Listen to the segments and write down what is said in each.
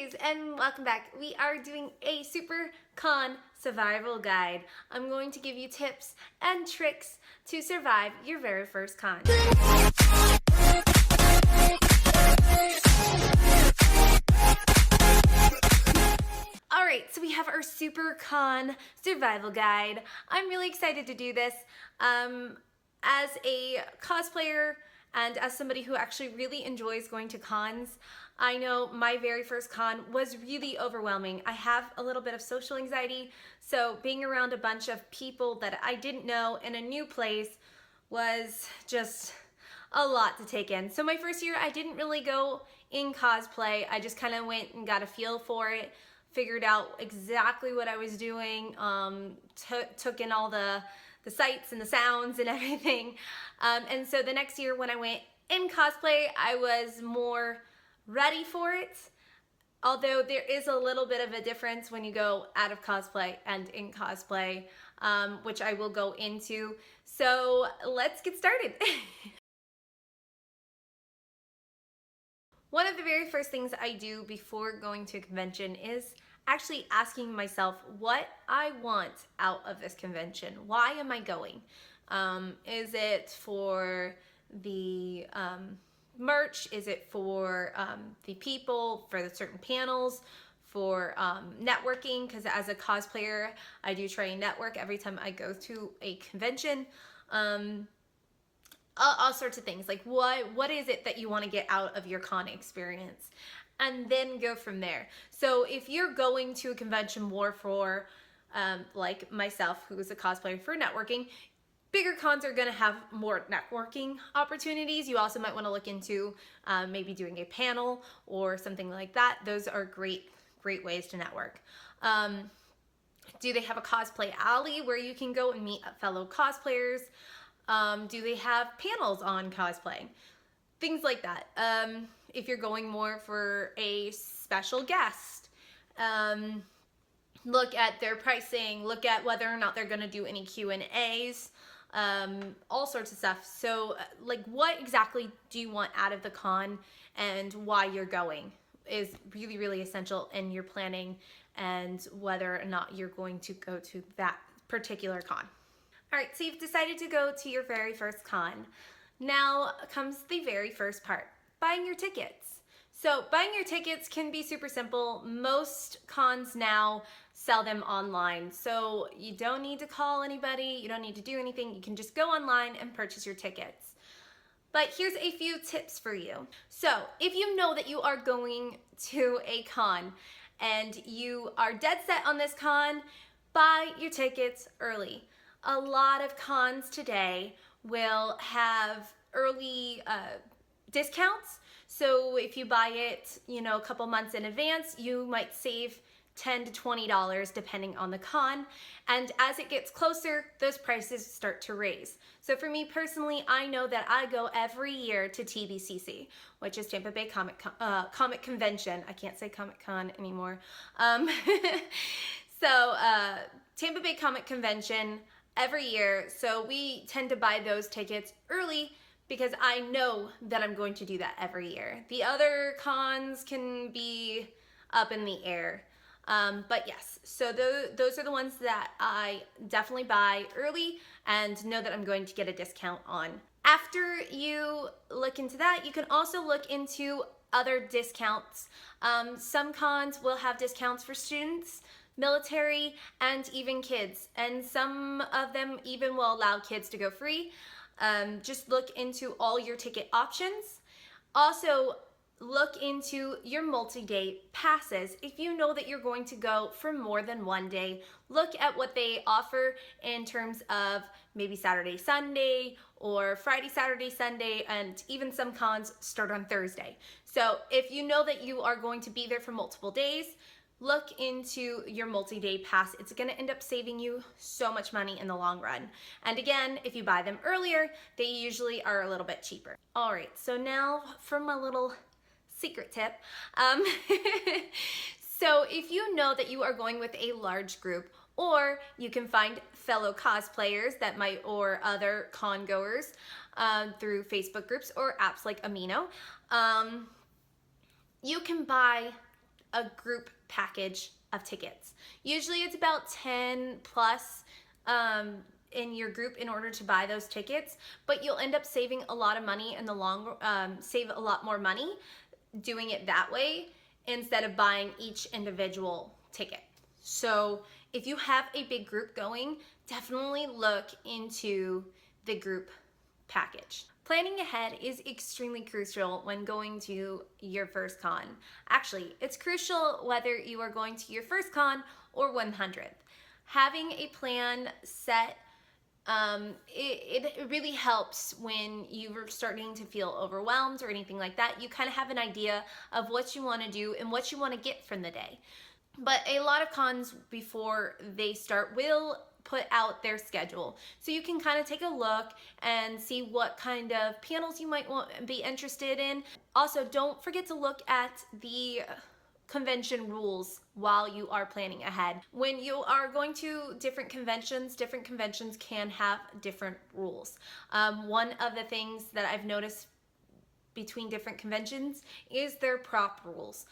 Ladies, and welcome back. We are doing a super con survival guide. I'm going to give you tips and tricks to survive your very first con. Alright, so we have our super con survival guide. I'm really excited to do this. As a cosplayer and as somebody who actually really enjoys going to cons, I know my very first con was really overwhelming. I have a little bit of social anxiety, so being around a bunch of people that I didn't know in a new place was just a lot to take in. So my first year, I didn't really go in cosplay. I just kind of went and got a feel for it, figured out exactly what I was doing, took in all the sights and the sounds and everything. And so the next year when I went in cosplay, I was more ready for it. Although there is a little bit of a difference when you go out of cosplay and in cosplay, which I will go into. So let's get started. One of the very first things I do before going to a convention is actually asking myself what I want out of this convention. Why am I going? Is it for the merch? Is it for the people, for the certain panels, for networking? Because as a cosplayer, I do try and network every time I go to a convention. All sorts of things, like what is it that you want to get out of your con experience, and then go from there. So if you're going to a convention more for like myself, who is a cosplayer, for networking, bigger cons are going to have more networking opportunities. You also might want to look into maybe doing a panel or something like that. Those are great ways to network. Do they have a cosplay alley where you can go and meet fellow cosplayers? Do they have panels on cosplay? Things like that. If you're going more for a special guest, look at their pricing, look at whether or not they're going to do any Q&As, all sorts of stuff. So like, what exactly do you want out of the con and why you're going is really essential in your planning and whether or not you're going to go to that particular con. All right, so you've decided to go to your very first con. Now comes the very first part, buying your tickets. So buying your tickets can be super simple. Most cons now sell them online. So you don't need to call anybody, you don't need to do anything. You can just go online and purchase your tickets. But here's a few tips for you. So if you know that you are going to a con and you are dead set on this con, buy your tickets early. A lot of cons today will have early discounts. So if you buy it, a couple months in advance, you might save $10 to $20 depending on the con. And as it gets closer, those prices start to raise. So for me personally, I know that I go every year to TBCC, which is Tampa Bay Comic Convention. I can't say Comic Con anymore. Tampa Bay Comic Convention every year, so we tend to buy those tickets early because I know that I'm going to do that every year. The other cons can be up in the air, but yes, so those are the ones that I definitely buy early and know that I'm going to get a discount on. After you look into that, you can also look into other discounts. Some cons will have discounts for students, military, and even kids, and some of them even will allow kids to go free. Just look into all your ticket options. Also look into your multi-day passes. If you know that you're going to go for more than one day, look at what they offer in terms of maybe Saturday, Sunday, or Friday, Saturday, Sunday, and even some cons start on Thursday. So if you know that you are going to be there for multiple days, look into your multi-day pass. It's going to end up saving you so much money in the long run. And again, if you buy them earlier, they usually are a little bit cheaper. All right, so now for my little secret tip. So if you know that you are going with a large group, or you can find fellow cosplayers that might, or other con goers through Facebook groups or apps like Amino, you can buy a group package of tickets. Usually it's about 10 plus in your group in order to buy those tickets, but you'll end up saving a lot of money in the long save a lot more money doing it that way instead of buying each individual ticket. So if you have a big group going, definitely look into the group package. Planning ahead is extremely crucial when going to your first con. Actually, it's crucial whether you are going to your first con or 100th. Having a plan set, it really helps when you're starting to feel overwhelmed or anything like that. You kind of have an idea of what you want to do and what you want to get from the day. But a lot of cons before they start will put out their schedule. So you can kind of take a look and see what kind of panels you might be interested in. Also, don't forget to look at the convention rules while you are planning ahead. When you are going to different conventions can have different rules. One of the things that I've noticed between different conventions is their prop rules.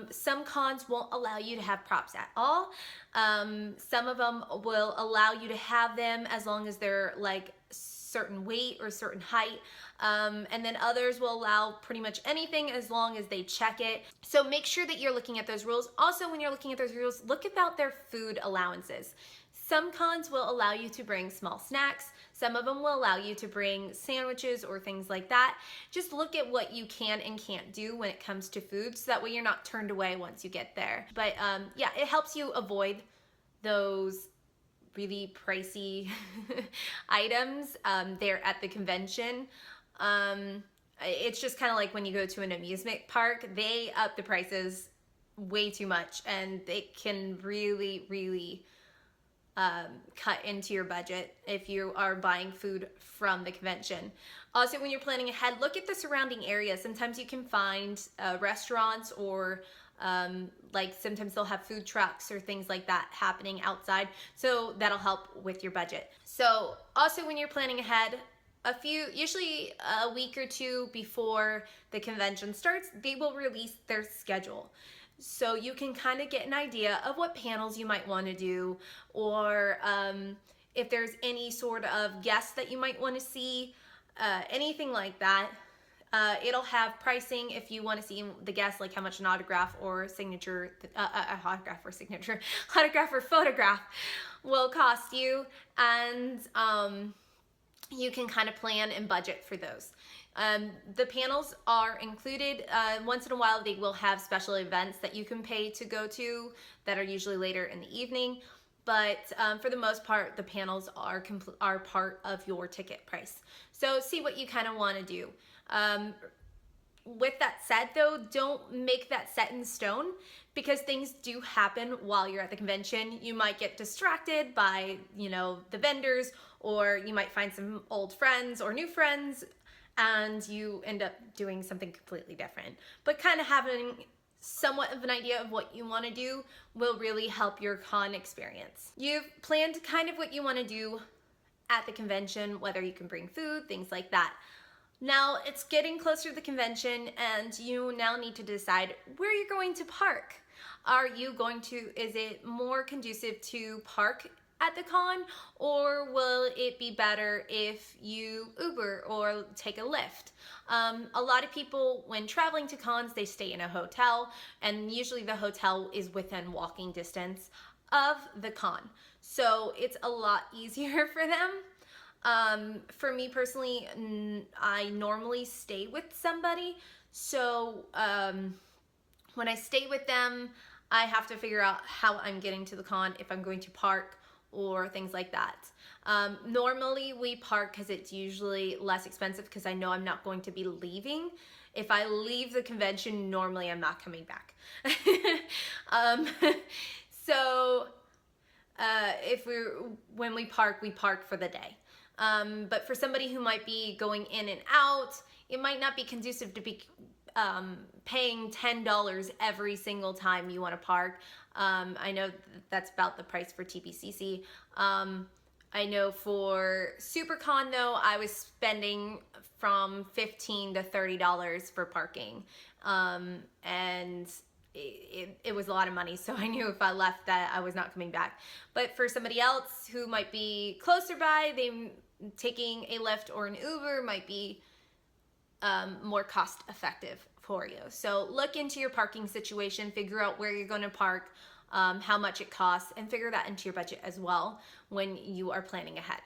Some cons won't allow you to have props at all. Some of them will allow you to have them as long as they're like certain weight or certain height. And then others will allow pretty much anything as long as they check it. So make sure that you're looking at those rules. Also, when you're looking at those rules, look about their food allowances. Some cons will allow you to bring small snacks. Some of them will allow you to bring sandwiches or things like that. Just look at what you can and can't do when it comes to food, so that way you're not turned away once you get there. But yeah, it helps you avoid those really pricey items there at the convention. It's just kind of like when you go to an amusement park, they up the prices way too much, and they can really cut into your budget if you are buying food from the convention. Also, when you're planning ahead, look at the surrounding area. Sometimes you can find restaurants or like sometimes they'll have food trucks or things like that happening outside. So that'll help with your budget. So also when you're planning ahead, usually a week or two before the convention starts, they will release their schedule. So you can kind of get an idea of what panels you might want to do, or if there's any sort of guests that you might want to see, anything like that. It'll have pricing if you want to see the guests, like how much an autograph or signature, autograph or photograph will cost you, and you can kind of plan and budget for those. The panels are included. Once in a while they will have special events that you can pay to go to that are usually later in the evening, but for the most part the panels are part of your ticket price. So see what you kind of want to do. With that said though, don't make that set in stone, because things do happen while you're at the convention. You might get distracted by, the vendors, or you might find some old friends or new friends, and you end up doing something completely different. But kind of having somewhat of an idea of what you want to do will really help your con experience. You've planned kind of what you want to do at the convention, whether you can bring food, things like that. Now it's getting closer to the convention, and you now need to decide where you're going to park. Is it more conducive to park at the con, or will it be better if you Uber or take a Lyft? A lot of people, when traveling to cons, they stay in a hotel, and usually the hotel is within walking distance of the con. So it's a lot easier for them. For me personally, I normally stay with somebody. So when I stay with them, I have to figure out how I'm getting to the con, if I'm going to park or things like that. Normally we park because it's usually less expensive, because I know I'm not going to be leaving. If I leave the convention, normally I'm not coming back. So when we park for the day. But for somebody who might be going in and out, it might not be conducive to be paying $10 every single time you want to park. I know that's about the price for TPCC. I know for SuperCon though, I was spending from $15 to $30 for parking. And it was a lot of money, so I knew if I left that I was not coming back. But for somebody else who might be closer by, taking a Lyft or an Uber might be more cost effective for you. So look into your parking situation, figure out where you're going to park, how much it costs, and figure that into your budget as well when you are planning ahead.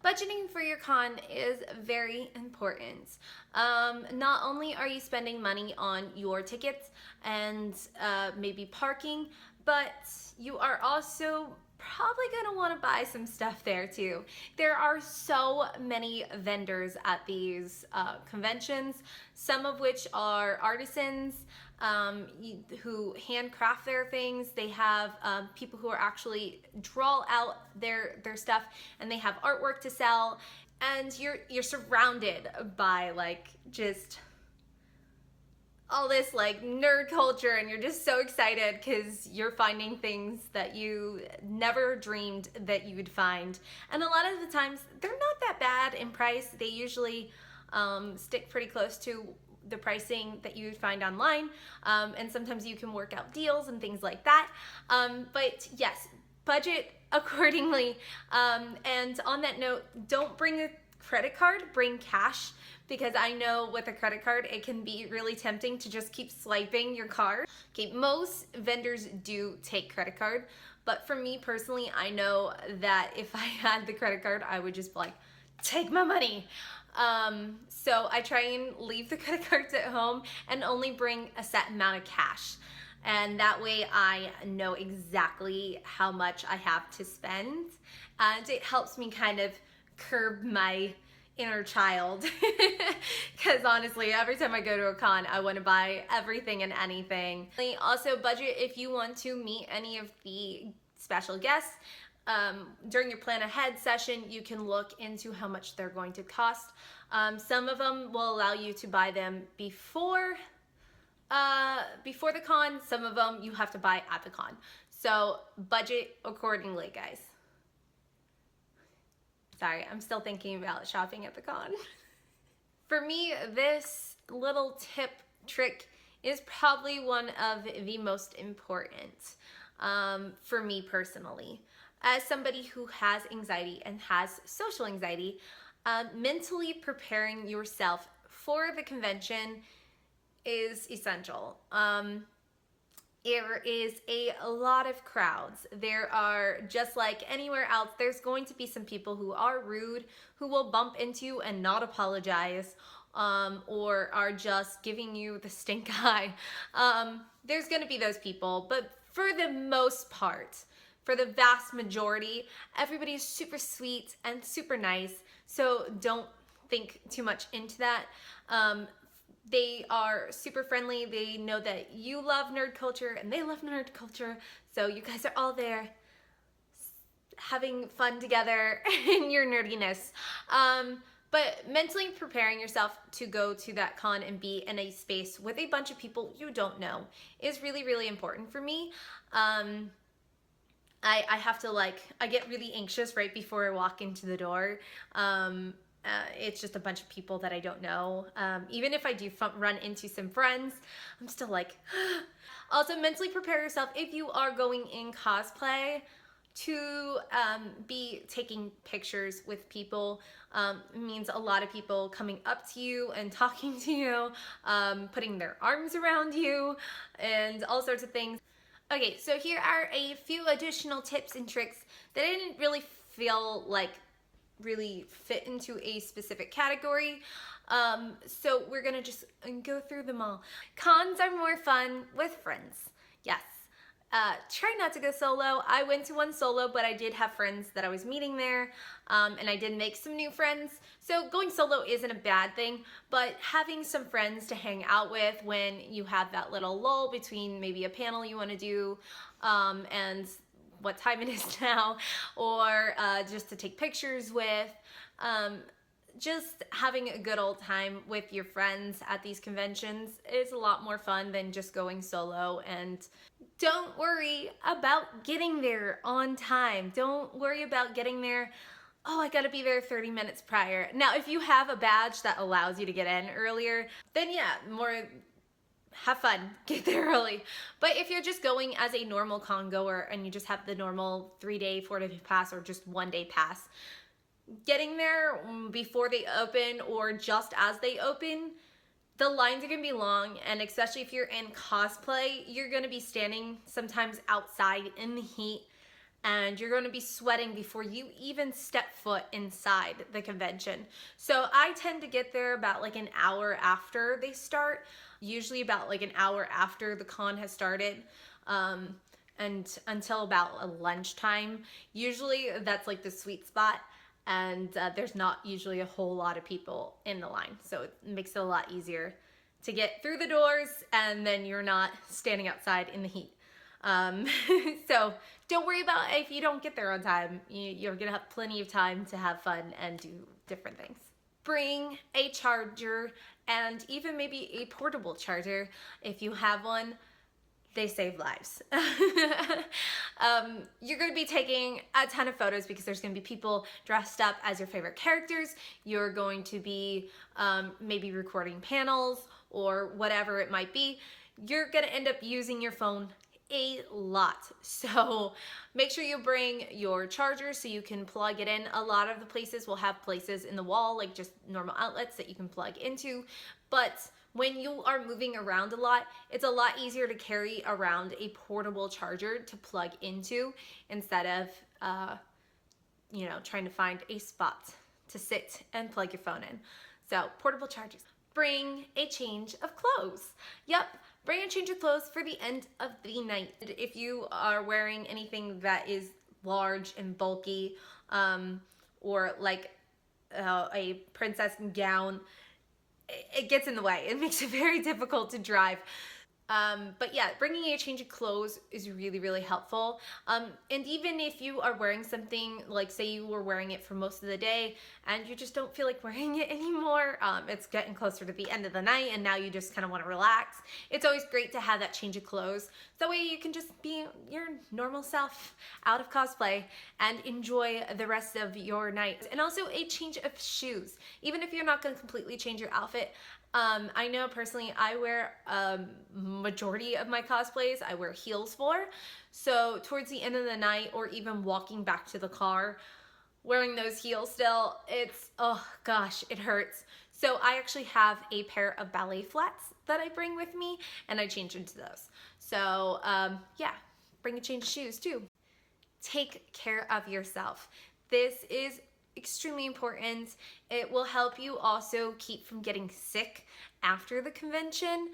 Budgeting for your con is very important. Not only are you spending money on your tickets and maybe parking, but you are also probably gonna want to buy some stuff there too. There are so many vendors at these conventions, some of which are artisans who handcraft their things. They have people who are actually draw out their stuff, and they have artwork to sell, and you're surrounded by like just all this like nerd culture, and you're just so excited because you're finding things that you never dreamed that you would find. And a lot of the times they're not that bad in price. They usually stick pretty close to the pricing that you would find online, and sometimes you can work out deals and things like that. But yes, budget accordingly. And on that note, don't bring a credit card, bring cash, because I know with a credit card it can be really tempting to just keep swiping your card. Okay, most vendors do take credit card, but for me personally, I know that if I had the credit card, I would just be like, take my money. So I try and leave the credit cards at home and only bring a set amount of cash. And that way I know exactly how much I have to spend. And it helps me kind of curb my inner child. Because honestly, every time I go to a con, I want to buy everything and anything. Also, budget if you want to meet any of the special guests. During your plan ahead session, you can look into how much they're going to cost. Some of them will allow you to buy them before the con. Some of them you have to buy at the con. So budget accordingly, guys. Sorry, I'm still thinking about shopping at the con. For me, this little trick is probably one of the most important for me personally. As somebody who has anxiety and has social anxiety, mentally preparing yourself for the convention is essential. There is a lot of crowds. There are, just like anywhere else, there's going to be some people who are rude, who will bump into you and not apologize, or are just giving you the stink eye. There's going to be those people, but for the most part, for the vast majority, everybody is super sweet and super nice, so don't think too much into that. They are super friendly. They know that you love nerd culture and they love nerd culture, so you guys are all there having fun together in your nerdiness. But mentally preparing yourself to go to that con and be in a space with a bunch of people you don't know is really, really important for me. I have to I get really anxious right before I walk into the door. It's just a bunch of people that I don't know. Even if I do run into some friends, I'm still like, also mentally prepare yourself if you are going in cosplay to be taking pictures with people. It means a lot of people coming up to you and talking to you, putting their arms around you, and all sorts of things. Okay, so here are a few additional tips and tricks that I didn't really feel like really fit into a specific category. So we're gonna just go through them all. Cons are more fun with friends. Yes. Try not to go solo. I went to one solo, but I did have friends that I was meeting there, and I did make some new friends. So going solo isn't a bad thing, but having some friends to hang out with when you have that little lull between maybe a panel you want to do and what time it is now, or just to take pictures with. Just having a good old time with your friends at these conventions is a lot more fun than just going solo. And don't worry about getting there on time. Don't worry about getting there, oh, I gotta be there 30 minutes prior. Now, if you have a badge that allows you to get in earlier, then yeah, more have fun, get there early. But if you're just going as a normal con goer and you just have the normal 3-day, 4-day pass or just 1-day pass, getting there before they open or just as they open, the lines are gonna be long, and especially if you're in cosplay, you're gonna be standing sometimes outside in the heat, and you're gonna be sweating before you even step foot inside the convention. So I tend to get there about like an hour after they start, usually about like an hour after the con has started, and until about lunchtime. Usually that's like the sweet spot, and there's not usually a whole lot of people in the line, so it makes it a lot easier to get through the doors, and then you're not standing outside in the heat. So don't worry about if you don't get there on time. You're gonna have plenty of time to have fun and do different things. Bring a charger, and even maybe a portable charger if you have one. They save lives. You're going to be taking a ton of photos because there's going to be people dressed up as your favorite characters. You're going to be maybe recording panels or whatever it might be. You're going to end up using your phone a lot. So make sure you bring your charger so you can plug it in. A lot of the places will have places in the wall, like just normal outlets that you can plug into. But when you are moving around a lot, it's a lot easier to carry around a portable charger to plug into instead of, trying to find a spot to sit and plug your phone in. So portable chargers. Bring a change of clothes. Yep, bring a change of clothes for the end of the night. If you are wearing anything that is large and bulky, or like a princess gown, it gets in the way. It makes it very difficult to drive. But yeah, bringing a change of clothes is really, really helpful. And even if you are wearing something, like say you were wearing it for most of the day and you just don't feel like wearing it anymore, it's getting closer to the end of the night and now you just kind of want to relax, it's always great to have that change of clothes. That way you can just be your normal self out of cosplay and enjoy the rest of your night. And also a change of shoes. Even if you're not going to completely change your outfit, I know personally I wear majority of my cosplays I wear heels for. So towards the end of the night or even walking back to the car wearing those heels still, it's, oh gosh, it hurts. So I actually have a pair of ballet flats that I bring with me and I change into those. So yeah, bring a change of shoes too. Take care of yourself. This is extremely important. It will help you also keep from getting sick after the convention,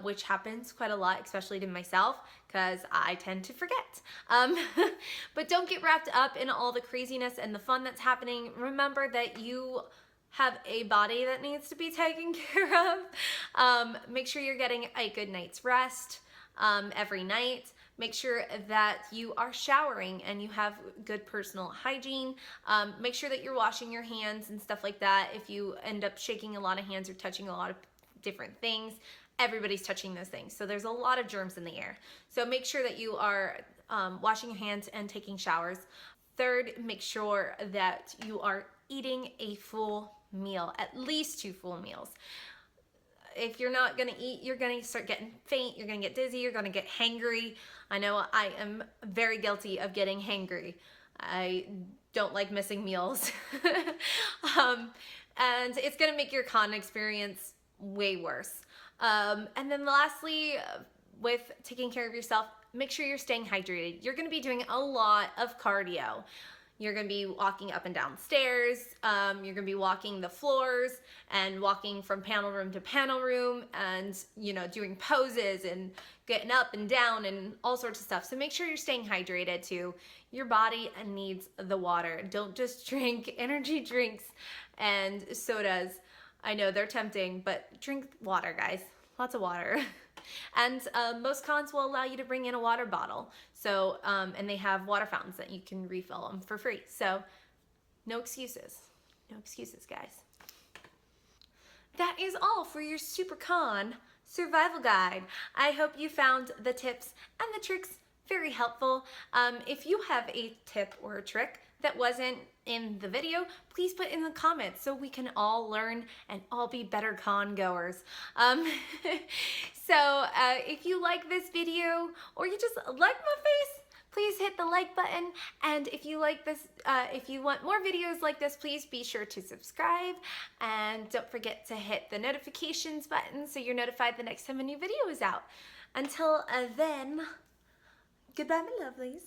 which happens quite a lot, especially to myself, because I tend to forget. But don't get wrapped up in all the craziness and the fun that's happening. Remember that you have a body that needs to be taken care of. Make sure you're getting a good night's rest every night. Make sure that you are showering and you have good personal hygiene. Make sure that you're washing your hands and stuff like that. If you end up shaking a lot of hands or touching a lot of different things, everybody's touching those things. So there's a lot of germs in the air. So make sure that you are washing your hands and taking showers. Third, make sure that you are eating a full meal, at least 2 full meals. If you're not gonna eat, you're gonna start getting faint, you're gonna get dizzy, you're gonna get hangry. I know I am very guilty of getting hangry. I don't like missing meals. And it's gonna make your con experience way worse. And then lastly, with taking care of yourself, make sure you're staying hydrated. You're gonna be doing a lot of cardio. You're gonna be walking up and down stairs, you're gonna be walking the floors and walking from panel room to panel room and, doing poses and getting up and down and all sorts of stuff. So make sure you're staying hydrated too. Your body needs the water. Don't just drink energy drinks and sodas. I know they're tempting, but drink water, guys. Lots of water. And most cons will allow you to bring in a water bottle. So, and they have water fountains that you can refill them for free. So, no excuses. No excuses, guys. That is all for your SuperCon survival guide. I hope you found the tips and the tricks very helpful. If you have a tip or a trick that wasn't in the video, please put in the comments so we can all learn and all be better con goers. So if you like this video or you just like my face, please hit the like button. And if you like this, if you want more videos like this, please be sure to subscribe. And don't forget to hit the notifications button so you're notified the next time a new video is out. Until then, goodbye, my lovelies.